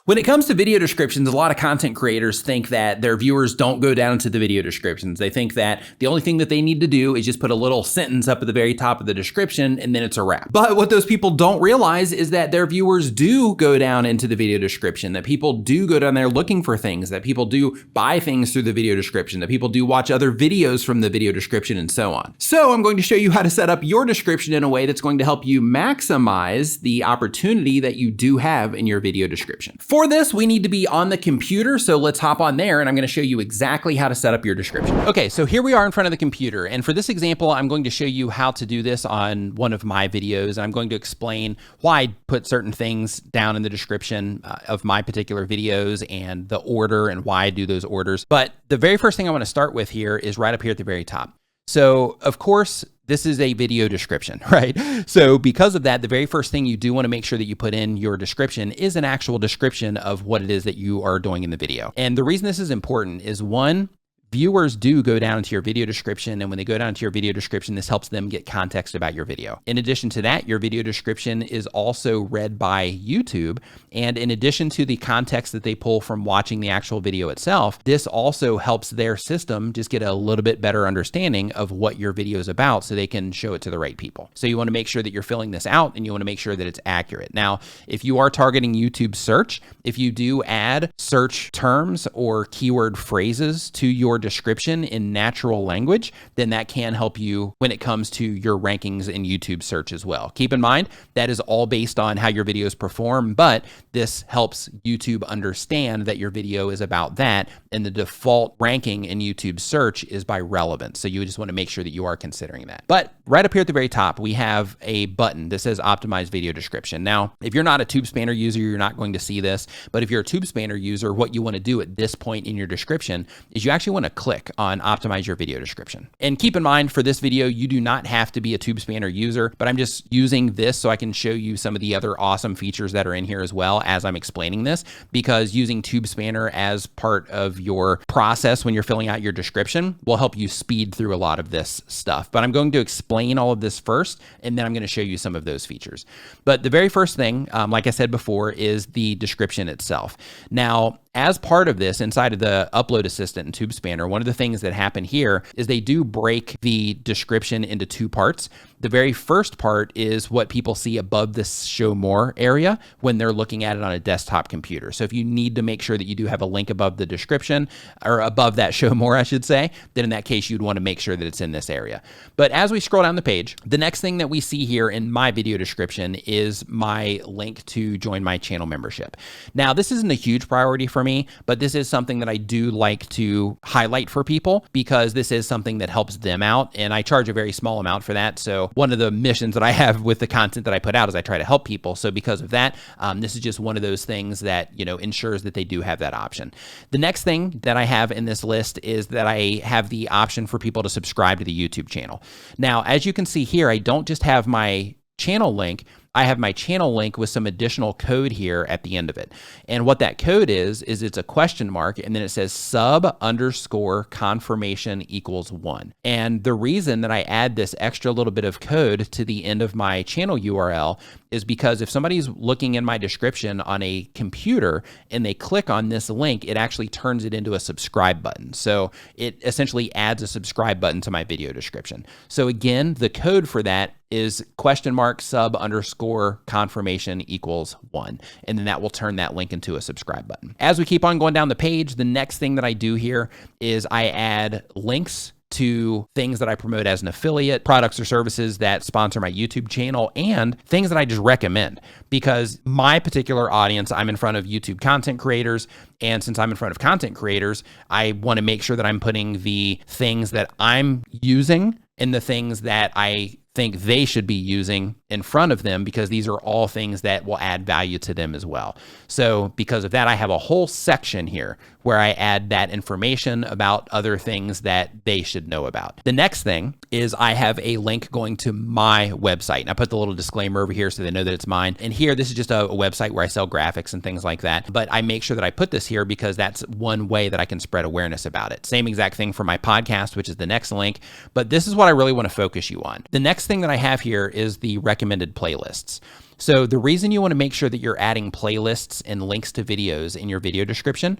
When it comes to video descriptions, a lot of content creators think that their viewers don't go down to the video descriptions. They think that the only thing that they need to do is just put a little sentence up at the very top of the description and then it's a wrap. But what those people don't realize is that their viewers do go down into the video description, that people do go down there looking for things, that people do buy things through the video description, that people do watch other videos from the video description and so on. So I'm going to show you how to set up your description in a way that's going to help you maximize the opportunity that you do have in your video description. For this, we need to be on the computer, so let's hop on there and I'm going to show you exactly how to set up your description. Okay, so here we are in front of the computer, and for this example, I'm going to show you how to do this on one of my videos, and I'm going to explain why I put certain things down in the description of my particular videos and the order and why I do those orders. But the very first thing I want to start with here is right up here at the very top. So of course, this is a video description, right? So because of that, the very first thing you do want to make sure that you put in your description is an actual description of what it is that you are doing in the video. And the reason this is important is, one, viewers do go down to your video description, and when they go down to your video description, this helps them get context about your video. In addition to that, your video description is also read by YouTube, and in addition to the context that they pull from watching the actual video itself, this also helps their system just get a little bit better understanding of what your video is about so they can show it to the right people. So you want to make sure that you're filling this out, and you want to make sure that it's accurate. Now, if you are targeting YouTube search, if you do add search terms or keyword phrases to your description in natural language, then that can help you when it comes to your rankings in YouTube search as well. Keep in mind, that is all based on how your videos perform, but this helps YouTube understand that your video is about that, and the default ranking in YouTube search is by relevance. So you just want to make sure that you are considering that. But right up here at the very top, we have a button that says Optimize Video Description. Now, if you're not a TubeSpanner user, you're not going to see this, but if you're a TubeSpanner user, what you want to do at this point in your description is you actually want to click on Optimize Your Video Description. And keep in mind, for this video, you do not have to be a TubeSpanner user, but I'm just using this so I can show you some of the other awesome features that are in here as well as I'm explaining this, because using TubeSpanner as part of your process when you're filling out your description will help you speed through a lot of this stuff. But I'm going to explain all of this first, and then I'm going to show you some of those features. But the very first thing, like I said before, is the description itself. Now, as part of this, inside of the Upload Assistant in TubeSpanner, one of the things that happen here is they do break the description into two parts. The very first part is what people see above this Show More area when they're looking at it on a desktop computer. So if you need to make sure that you do have a link above the description, or above that Show More, I should say, then in that case, you'd want to make sure that it's in this area. But as we scroll down the page, the next thing that we see here in my video description is my link to join my channel membership. Now, this isn't a huge priority for me, but this is something that I do like to highlight for people because this is something that helps them out, and I charge a very small amount for that. So one of the missions that I have with the content that I put out is I try to help people. So because of that, this is just one of those things that, you know, ensures that they do have that option. The next thing that I have in this list is that I have the option for people to subscribe to the YouTube channel. Now, as you can see here, I don't just have my channel link, I have my channel link with some additional code here at the end of it. And what that code is it's a question mark, and then it says sub_confirmation equals 1. And the reason that I add this extra little bit of code to the end of my channel URL is because if somebody's looking in my description on a computer and they click on this link, it actually turns it into a subscribe button. So it essentially adds a subscribe button to my video description. So again, the code for that is question mark sub_confirmation equals 1. And then that will turn that link into a subscribe button. As we keep on going down the page, the next thing that I do here is I add links to things that I promote as an affiliate, products or services that sponsor my YouTube channel, and things that I just recommend. Because my particular audience, I'm in front of YouTube content creators, and since I'm in front of content creators, I want to make sure that I'm putting the things that I'm using and the things that I think they should be using in front of them, because these are all things that will add value to them as well. So because of that, I have a whole section here where I add that information about other things that they should know about. The next thing is I have a link going to my website. And I put the little disclaimer over here so they know that it's mine. And here, this is just a website where I sell graphics and things like that. But I make sure that I put this here because that's one way that I can spread awareness about it. Same exact thing for my podcast, which is the next link. But this is what I really want to focus you on. The next thing that I have here is the recommended playlists. So the reason you want to make sure that you're adding playlists and links to videos in your video description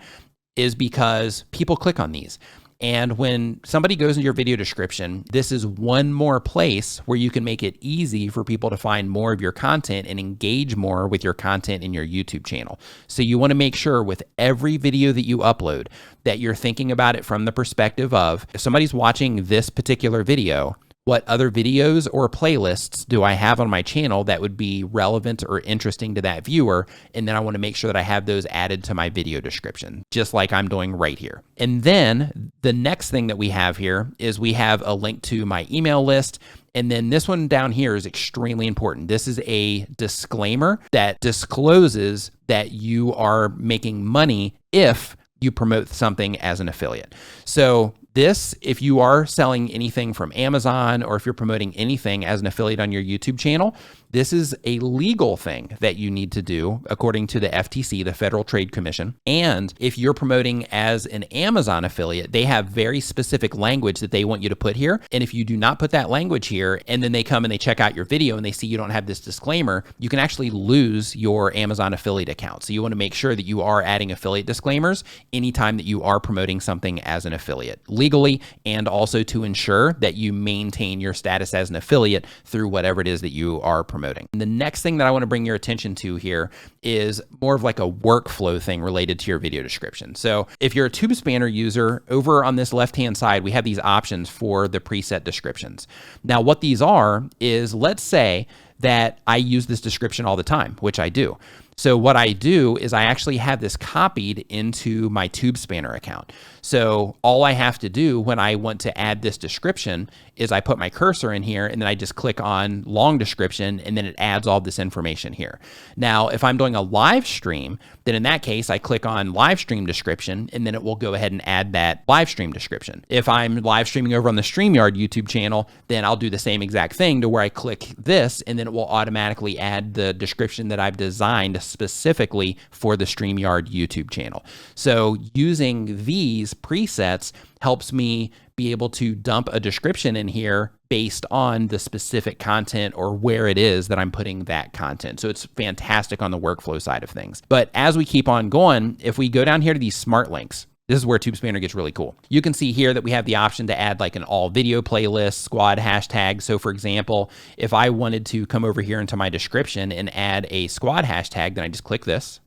is because people click on these. And when somebody goes into your video description, this is one more place where you can make it easy for people to find more of your content and engage more with your content in your YouTube channel. So you want to make sure with every video that you upload that you're thinking about it from the perspective of, if somebody's watching this particular video, what other videos or playlists do I have on my channel that would be relevant or interesting to that viewer? And then I want to make sure that I have those added to my video description, just like I'm doing right here. And then the next thing that we have here is we have a link to my email list. And then this one down here is extremely important. This is a disclaimer that discloses that you are making money if you promote something as an affiliate. So this, if you are selling anything from Amazon or if you're promoting anything as an affiliate on your YouTube channel, this is a legal thing that you need to do according to the FTC, the Federal Trade Commission. And if you're promoting as an Amazon affiliate, they have very specific language that they want you to put here. And if you do not put that language here, and then they come and they check out your video and they see you don't have this disclaimer, you can actually lose your Amazon affiliate account. So you want to make sure that you are adding affiliate disclaimers anytime that you are promoting something as an affiliate legally, and also to ensure that you maintain your status as an affiliate through whatever it is that you are promoting. And the next thing that I want to bring your attention to here is more of like a workflow thing related to your video description. So if you're a TubeSpanner user, over on this left-hand side, we have these options for the preset descriptions. Now, what these are is, let's say that I use this description all the time, which I do. So what I do is I actually have this copied into my TubeSpanner account. So all I have to do when I want to add this description is I put my cursor in here and then I just click on long description and then it adds all this information here. Now, if I'm doing a live stream, then in that case, I click on live stream description and then it will go ahead and add that live stream description. If I'm live streaming over on the StreamYard YouTube channel, then I'll do the same exact thing to where I click this and then it will automatically add the description that I've designed specifically for the StreamYard YouTube channel. So using these presets helps me be able to dump a description in here based on the specific content or where it is that I'm putting that content. So it's fantastic on the workflow side of things. But as we keep on going, if we go down here to these smart links, this is where TubeSpanner gets really cool. You can see here that we have the option to add like an all video playlist, squad hashtag. So for example, if I wanted to come over here into my description and add a squad hashtag, then I just click this.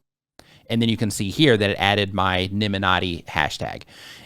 And then you can see here that it added my Niminati hashtag.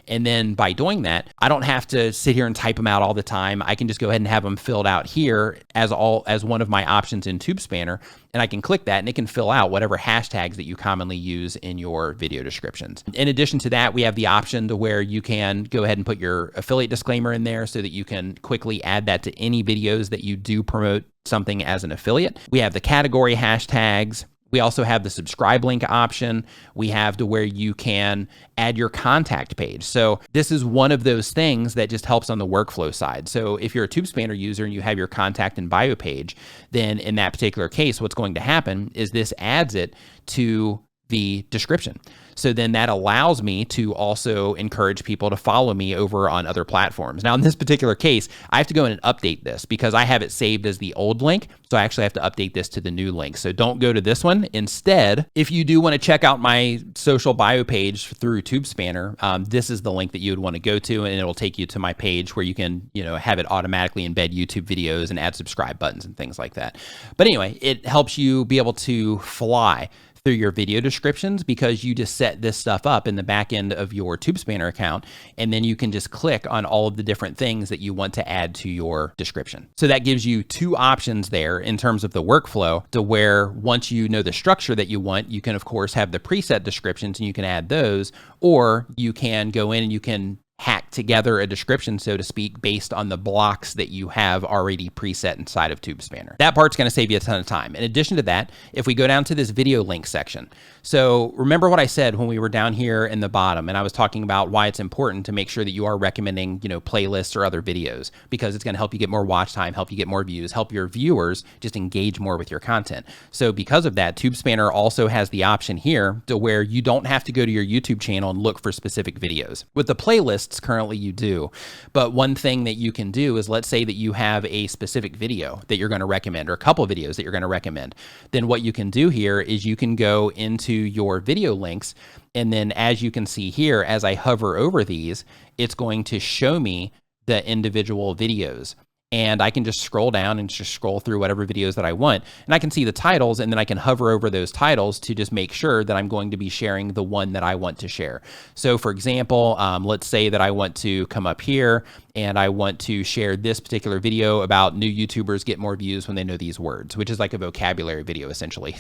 And then by doing that, I don't have to sit here and type them out all the time. I can just go ahead and have them filled out here as one of my options in TubeSpanner. And I can click that and it can fill out whatever hashtags that you commonly use in your video descriptions. In addition to that, we have the option to where you can go ahead and put your affiliate disclaimer in there so that you can quickly add that to any videos that you do promote something as an affiliate. We have the category hashtags. We also have the subscribe link option. We have to where you can add your contact page. So this is one of those things that just helps on the workflow side. So if you're a TubeSpanner user and you have your contact and bio page, then in that particular case, what's going to happen is this adds it to the description. So then that allows me to also encourage people to follow me over on other platforms. Now, in this particular case, I have to go in and update this because I have it saved as the old link. So I actually have to update this to the new link. So don't go to this one. Instead, if you do want to check out my social bio page through TubeSpanner, this is the link that you would want to go to, and it will take you to my page where you can, have it automatically embed YouTube videos and add subscribe buttons and things like that. But anyway, it helps you be able to fly through your video descriptions because you just set this stuff up in the back end of your TubeSpanner account, and then you can just click on all of the different things that you want to add to your description. So that gives you two options there in terms of the workflow, to where once you know the structure that you want, you can of course have the preset descriptions and you can add those, or you can go in and you can hack together a description, so to speak, based on the blocks that you have already preset inside of TubeSpanner. That part's going to save you a ton of time. In addition to that, if we go down to this video link section, so remember what I said when we were down here in the bottom, and I was talking about why it's important to make sure that you are recommending, playlists or other videos, because it's going to help you get more watch time, help you get more views, help your viewers just engage more with your content. So because of that, TubeSpanner also has the option here to where you don't have to go to your YouTube channel and look for specific videos. With the playlists currently you do. But one thing that you can do is, let's say that you have a specific video that you're going to recommend, or a couple of videos that you're going to recommend. Then what you can do here is you can go into your video links, and then as you can see here, as I hover over these, it's going to show me the individual videos. And I can just scroll down and just scroll through whatever videos that I want. And I can see the titles, and then I can hover over those titles to just make sure that I'm going to be sharing the one that I want to share. So for example, let's say that I want to come up here and I want to share this particular video about new YouTubers get more views when they know these words, which is like a vocabulary video essentially.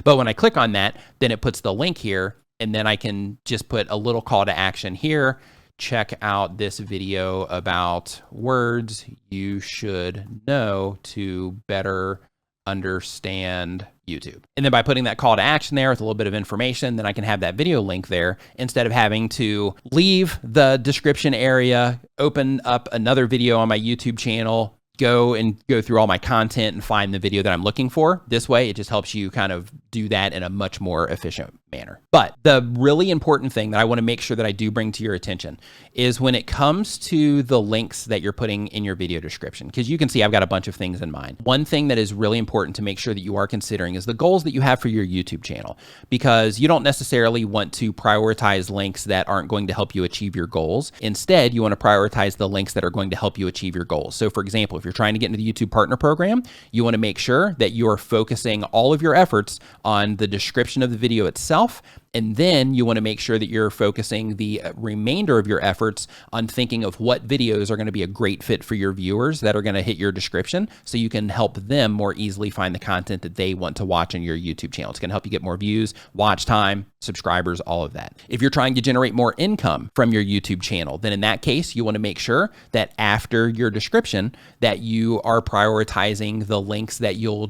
But when I click on that, then it puts the link here, and then I can just put a little call to action here. Check out this video about words you should know to better understand YouTube. And then by putting that call to action there with a little bit of information, then I can have that video link there instead of having to leave the description area, open up another video on my YouTube channel, go through all my content and find the video that I'm looking for. This way, it just helps you kind of do that in a much more efficient manner. But the really important thing that I want to make sure that I do bring to your attention is when it comes to the links that you're putting in your video description, because you can see I've got a bunch of things in mind. One thing that is really important to make sure that you are considering is the goals that you have for your YouTube channel, because you don't necessarily want to prioritize links that aren't going to help you achieve your goals. Instead, you want to prioritize the links that are going to help you achieve your goals. So for example, if you're trying to get into the YouTube Partner Program, you want to make sure that you are focusing all of your efforts on the description of the video itself. And then you want to make sure that you're focusing the remainder of your efforts on thinking of what videos are going to be a great fit for your viewers that are going to hit your description, so you can help them more easily find the content that they want to watch on your YouTube channel. It's going to help you get more views, watch time, subscribers, all of that. If you're trying to generate more income from your YouTube channel, then in that case, you want to make sure that after your description that you are prioritizing the links that you'll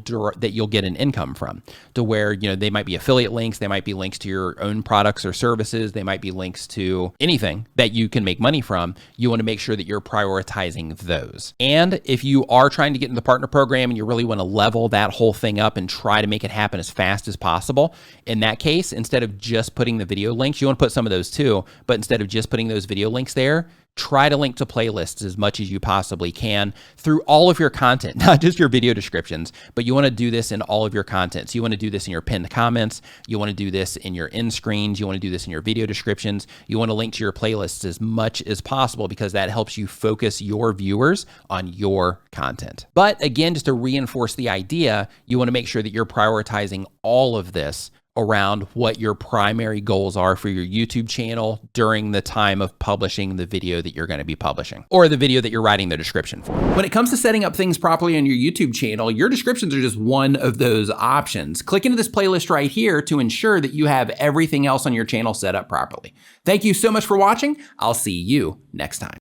get an income from, to where, you know, they might be affiliate links, they might be links to your own products or services, they might be links to anything that you can make money from. You want to make sure that you're prioritizing those. And if you are trying to get in the partner program and you really want to level that whole thing up and try to make it happen as fast as possible, in that case, instead of just putting the video links, you want to put some of those too, but instead of just putting those video links there, try to link to playlists as much as you possibly can through all of your content, not just your video descriptions, but you want to do this in all of your content. So you want to do this in your pinned comments. You want to do this in your end screens. You want to do this in your video descriptions. You want to link to your playlists as much as possible, because that helps you focus your viewers on your content. But again, just to reinforce the idea, you want to make sure that you're prioritizing all of this around what your primary goals are for your YouTube channel during the time of publishing the video that you're going to be publishing, or the video that you're writing the description for. When it comes to setting up things properly on your YouTube channel, your descriptions are just one of those options. Click into this playlist right here to ensure that you have everything else on your channel set up properly. Thank you so much for watching. I'll see you next time.